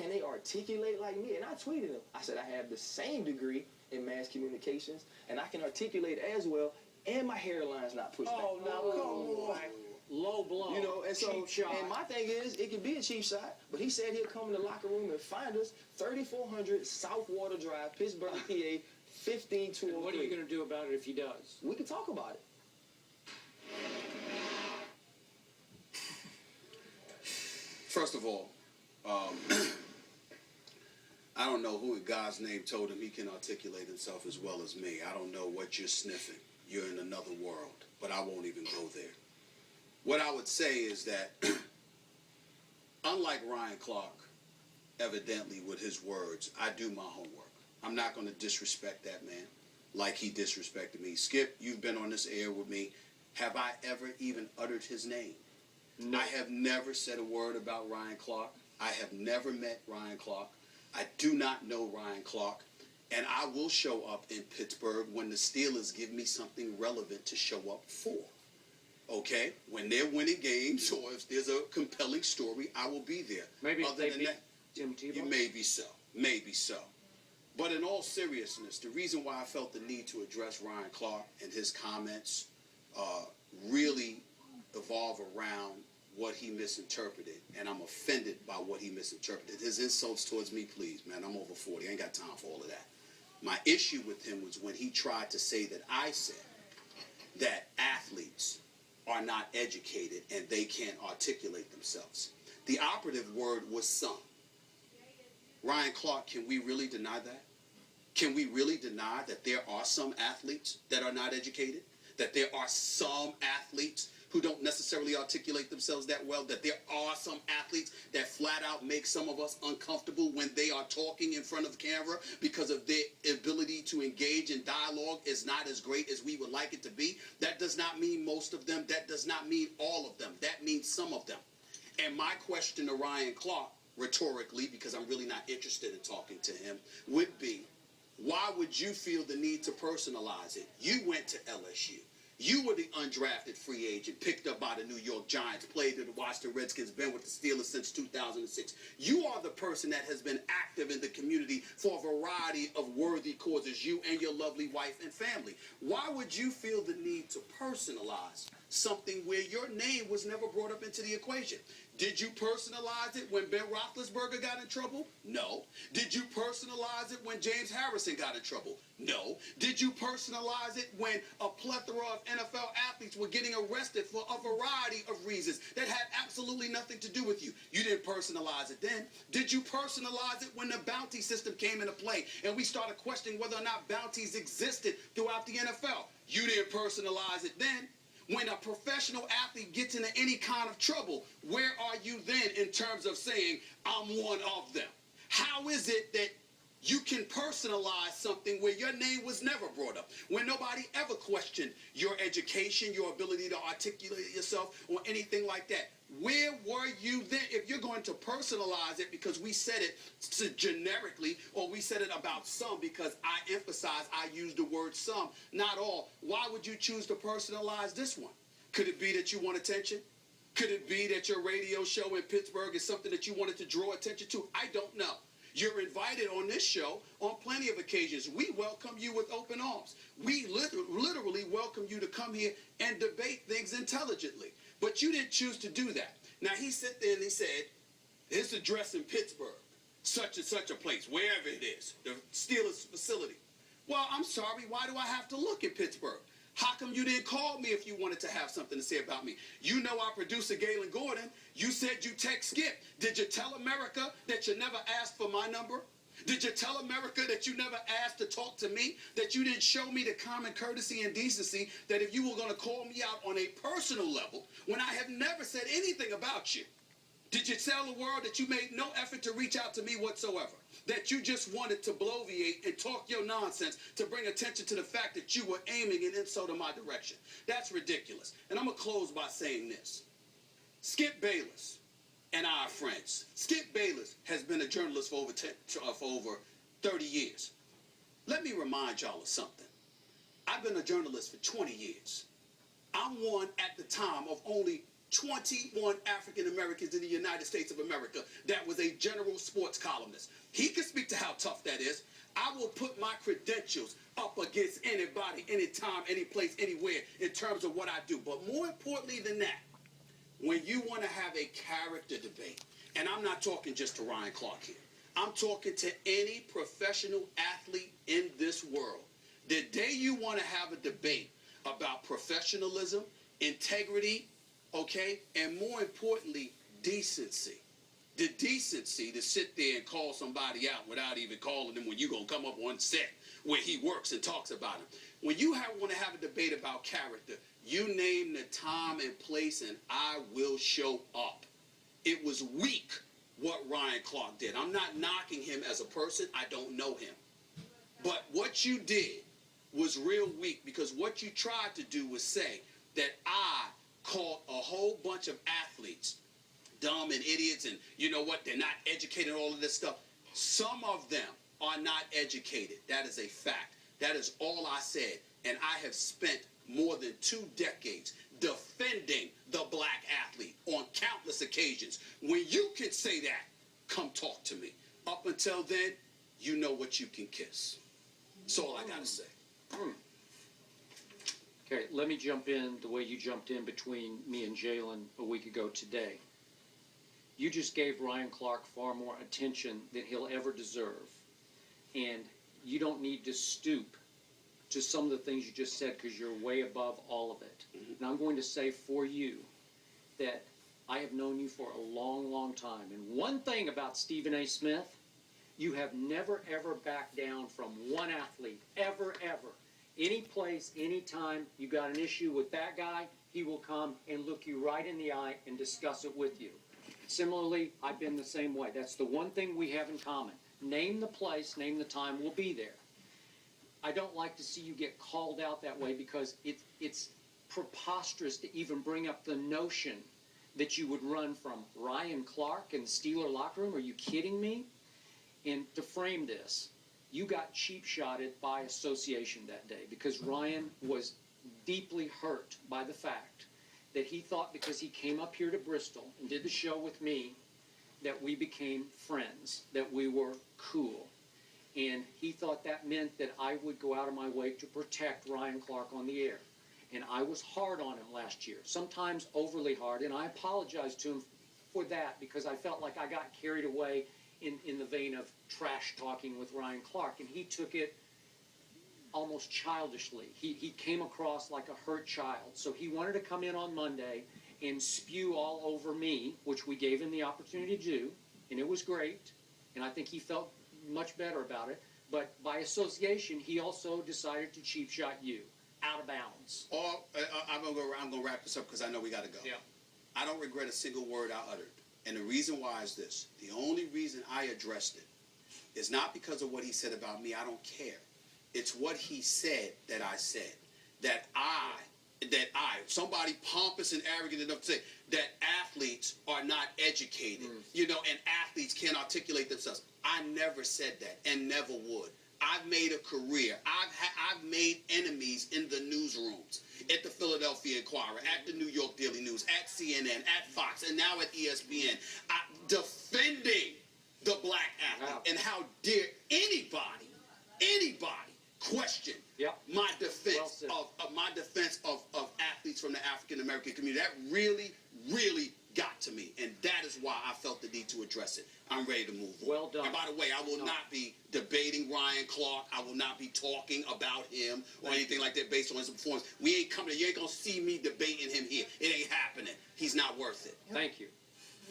can they articulate like me? And I tweeted him. I said, I have the same degree in mass communications, and I can articulate as well, and my hairline's not pushed back. Oh, now come on. Low blow. You know, and so, cheap shot. and my thing is, it could be a cheap shot, but he said he'll come in the locker room and find us 3400 South Water Drive, Pittsburgh, PA, 15203. What are you going to do about it if he does? We can talk about it. First of all, I don't know who in God's name told him he can articulate himself as well as me. I don't know what you're sniffing. You're in another world, but I won't even go there. What I would say is that, unlike Ryan Clark, evidently with his words, I do my homework. I'm not going to disrespect that man like he disrespected me. Skip, you've been on this air with me. Have I ever even uttered his name? No. I have never said a word about Ryan Clark. I have never met Ryan Clark. I do not know Ryan Clark. And I will show up in Pittsburgh when the Steelers give me something relevant to show up for. Okay? When they're winning games or if there's a compelling story, I will be there. Maybe Other they than beat that, Jim Tebow? maybe so. Maybe so. But in all seriousness, the reason why I felt the need to address Ryan Clark and his comments really evolve around what he misinterpreted, and I'm offended by what he misinterpreted. His insults towards me, please, man, I'm over 40. I ain't got time for all of that. My issue with him was when he tried to say that I said that athletes are not educated and they can't articulate themselves. The operative word was some. Ryan Clark, can we really deny that? Can we really deny that there are some athletes that are not educated? That there are some athletes who don't necessarily articulate themselves that well? That there are some athletes that flat out make some of us uncomfortable when they are talking in front of camera because of their ability to engage in dialogue is not as great as we would like it to be? That does not mean most of them. That does not mean all of them. That means some of them. And my question to Ryan Clark, rhetorically, because I'm really not interested in talking to him, would be, why would you feel the need to personalize it? You went to LSU. You were the undrafted free agent picked up by the New York Giants, played in the Washington Redskins, been with the Steelers since 2006. You are the person that has been active in the community for a variety of worthy causes, you and your lovely wife and family. Why would you feel the need to personalize something where your name was never brought up into the equation? Did you personalize it when Ben Roethlisberger got in trouble? No. Did you personalize it when James Harrison got in trouble? No. Did you personalize it when a plethora of NFL athletes were getting arrested for a variety of reasons that had absolutely nothing to do with you? You didn't personalize it then. Did you personalize it when the bounty system came into play and we started questioning whether or not bounties existed throughout the NFL? You didn't personalize it then. When a professional athlete gets into any kind of trouble, where are you then in terms of saying, I'm one of them? How is it that you can personalize something where your name was never brought up, when nobody ever questioned your education, your ability to articulate yourself, or anything like that? Where were you then? If you're going to personalize it because we said it generically, or we said it about some because I emphasize I use the word some, not all, why would you choose to personalize this one? Could it be that you want attention? Could it be that your radio show in Pittsburgh is something that you wanted to draw attention to? I don't know. You're invited on this show on plenty of occasions. We welcome you with open arms. We literally welcome you to come here and debate things intelligently. But you didn't choose to do that. Now, he sat there and he said, his address in Pittsburgh, such and such a place, wherever it is, the Steelers facility. Well, I'm sorry, why do I have to look at Pittsburgh? How come you didn't call me if you wanted to have something to say about me? You know our producer, Galen Gordon, you said you text Skip. Did you tell America that you never asked for my number? Did you tell America that you never asked to talk to me? That you didn't show me the common courtesy and decency that if you were going to call me out on a personal level when I have never said anything about you? Did you tell the world that you made no effort to reach out to me whatsoever? That you just wanted to bloviate and talk your nonsense to bring attention to the fact that you were aiming an insult in my direction? That's ridiculous. And I'm going to close by saying this. Skip Bayless and our friends. Skip Bayless has been a journalist for over 30 years. Let me remind y'all of something. I've been a journalist for 20 years. I'm one at the time of only 21 African Americans in the United States of America that was a general sports columnist. He can speak to how tough that is. I will put my credentials up against anybody, anytime, any place, anywhere in terms of what I do. But more importantly than that, when you want to have a character debate, and I'm not talking just to Ryan Clark here, I'm talking to any professional athlete in this world. The day you want to have a debate about professionalism, integrity, okay, and more importantly, decency. The decency to sit there and call somebody out without even calling them when you're going to come up on set where he works and talks about him. When you want to have a debate about character, you name the time and place and I will show up. It was weak what Ryan Clark did. I'm not knocking him as a person. I don't know him. But what you did was real weak, because what you tried to do was say that I called a whole bunch of athletes dumb and idiots, and you know what, they're not educated, all of this stuff. Some of them are not educated. That is a fact. That is all I said. And I have spent more than 2 decades defending the black athlete on countless occasions. When you can say that, come talk to me. Up until then, you know what you can kiss. That's all I gotta say. Okay, let me jump in the way you jumped in between me and Jalen a week ago today. You just gave Ryan Clark far more attention than he'll ever deserve. And you don't need to stoop to some of the things you just said, because you're way above all of it. And I'm going to say for you that I have known you for a long, long time. And one thing about Stephen A. Smith, you have never, ever backed down from one athlete, ever, ever. Any place, any time you got an issue with that guy, he will come and look you right in the eye and discuss it with you. Similarly, I've been the same way. That's the one thing we have in common. Name the place, name the time, we'll be there. I don't like to see you get called out that way, because it's preposterous to even bring up the notion that you would run from Ryan Clark in the Steeler locker room. Are you kidding me? And to frame this, you got cheap-shotted by association that day, because Ryan was deeply hurt by the fact that he thought because he came up here to Bristol and did the show with me that we became friends, that we were cool. And he thought that meant that I would go out of my way to protect Ryan Clark on the air. And I was hard on him last year, sometimes overly hard, and I apologized to him for that, because I felt like I got carried away in the vein of trash talking with Ryan Clark, and he took it almost childishly. He came across like a hurt child. So he wanted to come in on Monday and spew all over me, which we gave him the opportunity to do, and it was great, and I think he felt much better about it. But by association, he also decided to cheap shot you out of bounds. I'm gonna wrap this up because I know we gotta go. Yeah. I don't regret a single word I uttered. And the reason why is this. The only reason I addressed it is not because of what he said about me. I don't care. It's what he said that I said. That somebody pompous and arrogant enough to say that athletes are not educated, and athletes can't articulate themselves. I never said that and never would. I've made a career. I've made enemies in the newsrooms, at the Philadelphia Inquirer, at the New York Daily News, at CNN, at Fox, and now at ESPN, defending the black athlete. Wow. And how dare anybody question my defense of athletes from the African American community. That really, really got to me, and that is why I felt the need to address it. I'm ready to move on. Well done. And by the way, I will not be debating Ryan Clark. I will not be talking about him or anything like that based on his performance. You ain't gonna see me debating him here. It ain't happening. He's not worth it. Thank you.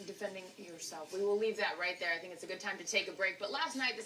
Defending yourself. We will leave that right there. I think it's a good time to take a break. But last night, the